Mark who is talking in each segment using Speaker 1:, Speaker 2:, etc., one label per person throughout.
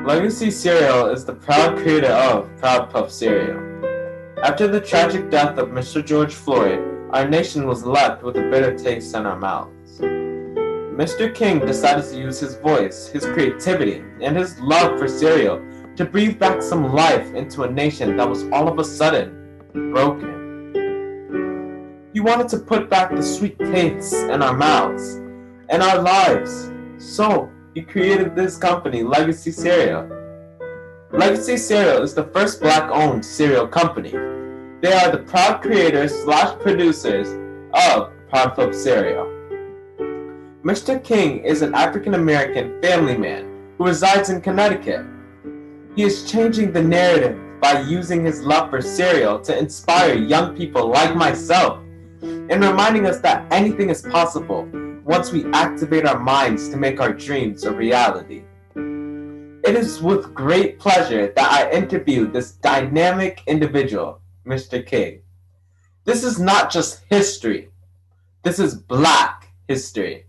Speaker 1: Legacy Cereal is the proud creator of Proud Puff Cereal. After the tragic death of Mr. George Floyd, our nation was left with a bitter taste in our mouths. Mr. King decided to use his voice, his creativity, and his love for cereal to breathe back some life into a nation that was all of a sudden broken. He wanted to put back the sweet tastes in our mouths and our lives. So he created this company, Legacy Cereal. Legacy Cereal is the first black-owned cereal company. They are the proud creators/producers of Proud Puff Cereal. Mr. King is an African-American family man who resides in Connecticut. He is changing the narrative by using his love for cereal to inspire young people like myself and reminding us that anything is possible once we activate our minds to make our dreams a reality. It is with great pleasure that I interviewed this dynamic individual, Mr. King. This is not just history. This is Black history.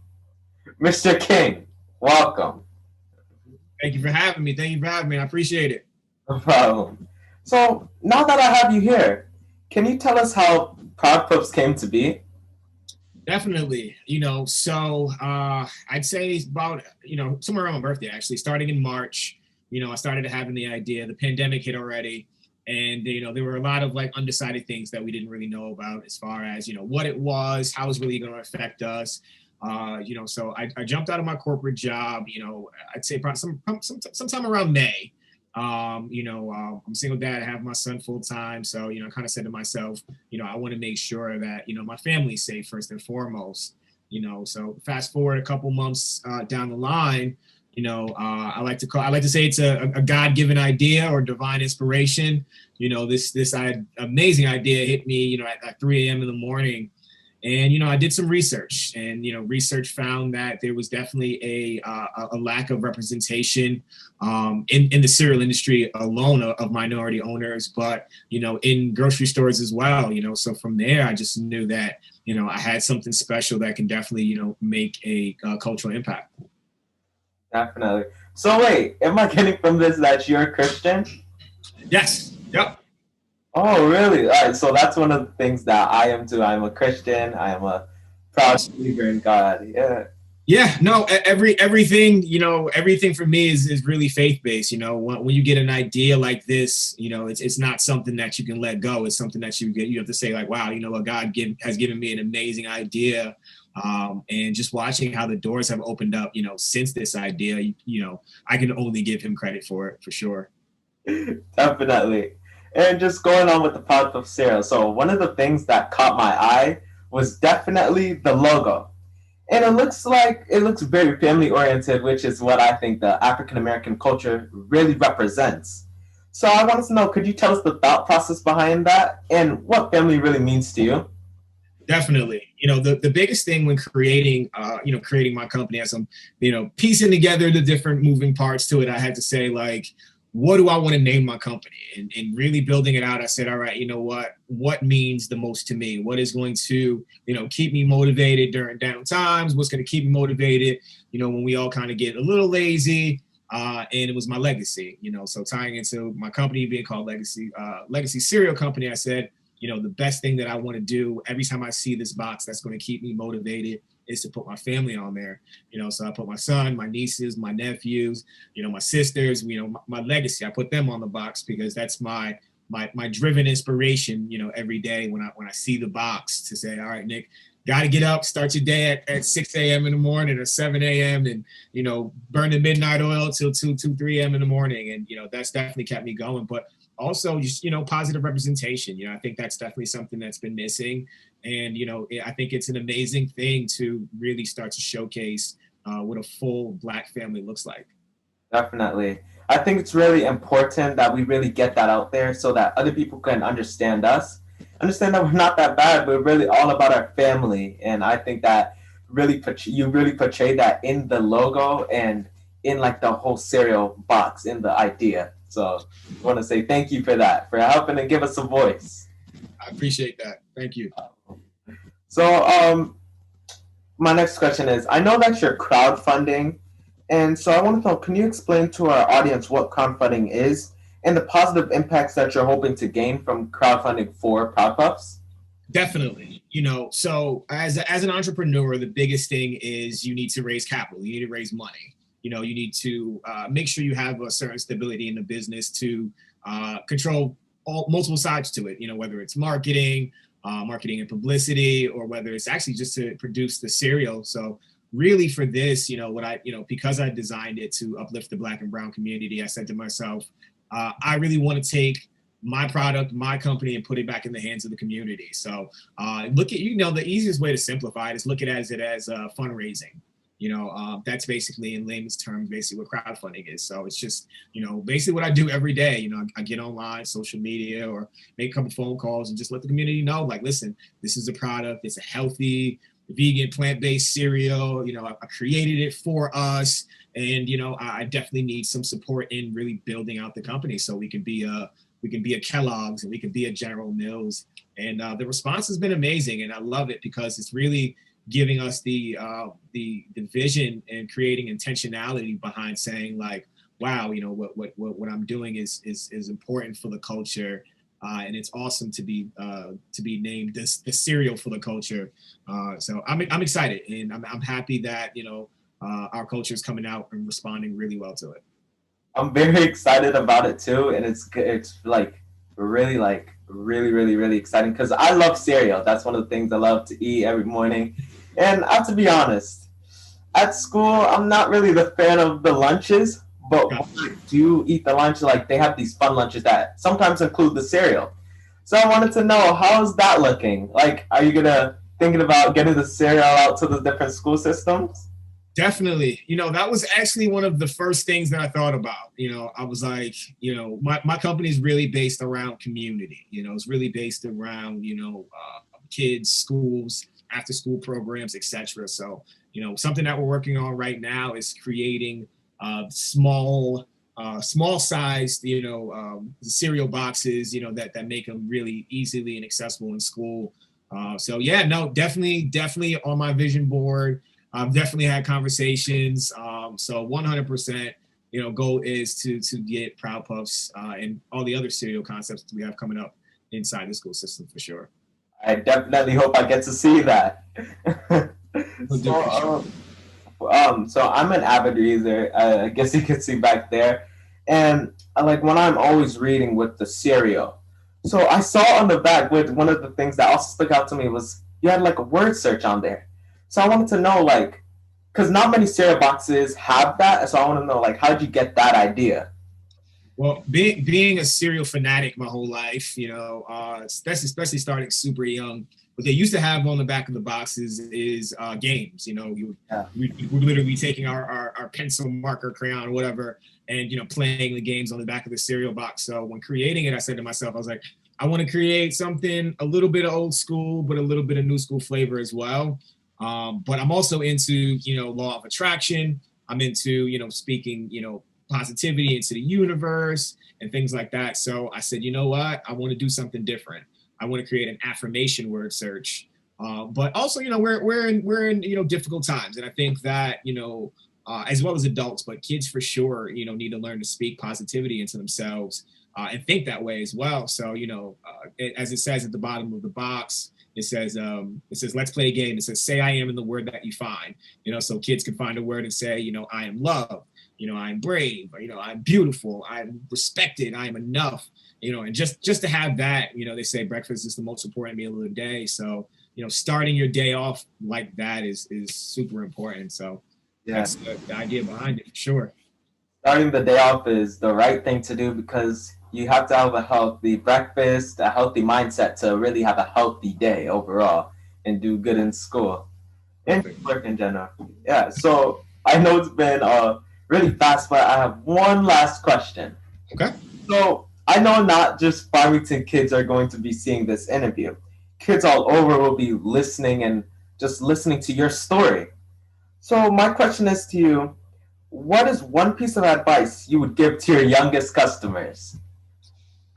Speaker 1: Mr. King, welcome.
Speaker 2: Thank you for having me. I appreciate it.
Speaker 1: No problem. So now that I have you here, can you tell us how Proud Pups came to be?
Speaker 2: Definitely. I'd say about, somewhere around my birthday, actually, starting in March, I started having the idea. The pandemic hit already. And, there were a lot of undecided things that we didn't really know about as far as, what it was, how it was really going to affect us. So I jumped out of my corporate job, I'd say probably sometime around May. I'm a single dad, I have my son full time. So, I kind of said to myself, I want to make sure that, my family's safe first and foremost, so fast forward a couple months down the line, I like to say it's a God-given idea or divine inspiration. This amazing idea hit me, at 3 a.m. in the morning. And, I did some research and, research found that there was definitely a lack of representation in the cereal industry alone of minority owners, but, in grocery stores as well, so from there, I just knew that, I had something special that can definitely, make a cultural impact.
Speaker 1: Definitely. So wait, am I getting from this that you're a Christian?
Speaker 2: Yes. Yep.
Speaker 1: Oh, really? All right. So that's one of the things that I am too. I'm a Christian. I am a proud believer in God. Yeah.
Speaker 2: Yeah. No. Everything. Everything for me is really faith based. When you get an idea like this, it's not something that you can let go. It's something that you have to say like, wow, what God has given me an amazing idea. And just watching how the doors have opened up, since this idea, I can only give him credit for it for sure.
Speaker 1: Definitely. And just going on with the Proud Puff cereal. So one of the things that caught my eye was definitely the logo. And it looks very family oriented, which is what I think the African American culture really represents. So I wanted to know, could you tell us the thought process behind that and what family really means to you?
Speaker 2: Definitely. The biggest thing when creating my company as I'm, piecing together the different moving parts to it, I had to say what do I want to name my company? And really building it out, I said, all right, what means the most to me? What is going to, keep me motivated during down times? What's going to keep me motivated, when we all kind of get a little lazy? And it was my legacy, so tying into my company being called Legacy Cereal Company, I said, the best thing that I want to do every time I see this box that's going to keep me motivated is to put my family on there. So I put my son, my nieces, my nephews, my sisters, my legacy. I put them on the box because that's my driven inspiration, every day when I see the box to say, all right, Nick, got to get up, start your day at 6 a.m. in the morning or 7 a.m. and, burn the midnight oil till 3 a.m. in the morning. And, that's definitely kept me going. But also just, positive representation. I think that's definitely something that's been missing. And, I think it's an amazing thing to really start to showcase what a full Black family looks like.
Speaker 1: Definitely. I think it's really important that we really get that out there so that other people can understand us, understand that we're not that bad. We're really all about our family. And I think that you really portray that in the logo and in the whole cereal box, in the idea. So I want to say thank you for that, for helping to give us a voice.
Speaker 2: I appreciate that. Thank you.
Speaker 1: So my next question is, I know that you're crowdfunding And so I want to know, can you explain to our audience what crowdfunding is and the positive impacts that you're hoping to gain from crowdfunding for Proud Puffs?
Speaker 2: Definitely. You know, so as an entrepreneur, the biggest thing is you need to raise capital. You need to raise money. You know, you need to make sure you have a certain stability in the business to control all multiple sides to it. You know, whether it's marketing and publicity, or whether it's actually just to produce the cereal. So really for this, because I designed it to uplift the Black and brown community, I said to myself, I really want to take my product, my company, and put it back in the hands of the community. So look at, the easiest way to simplify it is look at it as fundraising. That's basically, in layman's terms, basically what crowdfunding is. So it's just, basically what I do every day. I get online, social media, or make a couple phone calls and just let the community know, like, listen, this is a product. It's a healthy, vegan, plant-based cereal. I created it for us. And, I definitely need some support in really building out the company so we can be a Kellogg's and we can be a General Mills. And the response has been amazing. And I love it because it's really giving us the vision and creating intentionality behind saying, like, wow, what I'm doing is important for the culture, and it's awesome to be named the cereal for the culture. So I'm excited, and I'm happy that our culture is coming out and responding really well to it.
Speaker 1: I'm very excited about it too, and it's like really really exciting because I love cereal. That's one of the things I love to eat every morning. And I have to be honest, at school I'm not really the fan of the lunches, but when I do eat the lunch, like they have these fun lunches that sometimes include the cereal. So I wanted to know, how's that looking? Like, are you thinking about getting the cereal out to the different school systems?
Speaker 2: Definitely. That was actually one of the first things that I thought about. I was like, my company is really based around community. It's really based around, kids, schools, after school programs, etc. So, something that we're working on right now is creating small sized, cereal boxes, that make them really easily and accessible in school. So yeah, no, definitely on my vision board. I've definitely had conversations. So 100%, goal is to get Proud Puffs and all the other cereal concepts that we have coming up inside the school system for sure.
Speaker 1: I definitely hope I get to see that. So I'm an avid reader. I guess you can see back there, and like when I'm always reading with the cereal. So I saw on the back, with one of the things that also stuck out to me was you had like a word search on there. So I wanted to know, like, because not many cereal boxes have that. So I want to know, like, how did you get that idea?
Speaker 2: Well, being a cereal fanatic my whole life, especially starting super young, what they used to have on the back of the boxes is games. We'd literally be taking our pencil, marker, crayon, whatever, and playing the games on the back of the cereal box. So when creating it, I said to myself, I was like, I want to create something a little bit of old school, but a little bit of new school flavor as well. But I'm also into law of attraction. I'm into speaking positivity into the universe and things like that. So I said, you know what? I want to do something different. I want to create an affirmation word search. But also, we're in difficult times, and I think that as well as adults, but kids for sure, need to learn to speak positivity into themselves and think that way as well. So as it says at the bottom of the box, it says let's play a game. It says say I am in the word that you find. So kids can find a word and say I am love. I'm brave, I'm beautiful, I'm respected, I am enough, and just to have that, they say breakfast is the most important meal of the day. So, starting your day off like that is super important. So that's the idea behind it for sure.
Speaker 1: Starting the day off is the right thing to do because you have to have a healthy breakfast, a healthy mindset to really have a healthy day overall and do good in school and work in general. Yeah. So I know it's been really fast, but I have one last question.
Speaker 2: Okay.
Speaker 1: So I know not just Farmington kids are going to be seeing this interview. Kids all over will be listening and just listening to your story. So my question is to you, what is one piece of advice you would give to your youngest customers?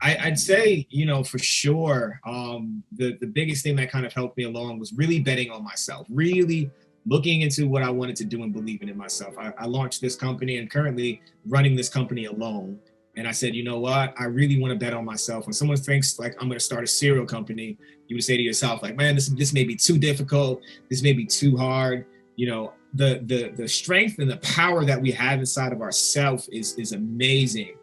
Speaker 2: I'd say, for sure, the biggest thing that kind of helped me along was really betting on myself, really looking into what I wanted to do and believing in myself. I launched this company and currently running this company alone. And I said, you know what? I really want to bet on myself. When someone thinks like I'm going to start a cereal company, you would say to yourself, like, man, this may be too difficult. This may be too hard. You know, the strength and the power that we have inside of ourselves is amazing.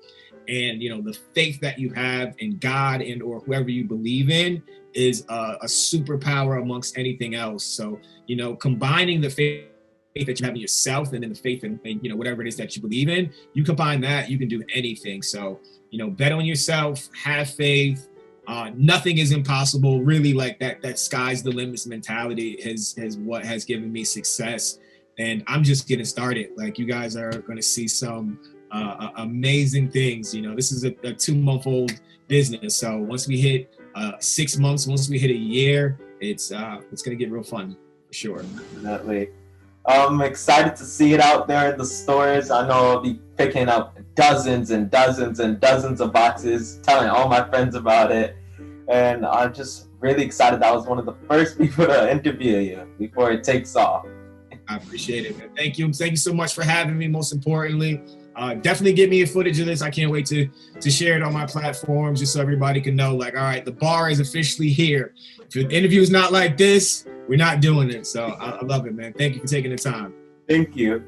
Speaker 2: And, you know, the faith that you have in God and or whoever you believe in is a superpower amongst anything else. So, you know, combining the faith that you have in yourself and then the faith in, you know, whatever it is that you believe in, you combine that, you can do anything. So, you know, bet on yourself, have faith. Nothing is impossible. Really, like that sky's the limits mentality is what has given me success. And I'm just getting started. Like, you guys are going to see some amazing things. You know, this is a 2-month-old business. So once we hit 6 months, once we hit a year, it's going to get real fun for sure.
Speaker 1: Definitely. I'm excited to see it out there in the stores. I know I'll be picking up dozens and dozens and dozens of boxes, telling all my friends about it. And I'm just really excited that I was one of the first people to interview you before it takes off.
Speaker 2: I appreciate it, man. Thank you. Thank you so much for having me, most importantly. Definitely get me a footage of this. I can't wait to share it on my platforms just so everybody can know, like, all right, the bar is officially here. If the interview is not like this, we're not doing it. So I love it, man. Thank you for taking the time.
Speaker 1: Thank you.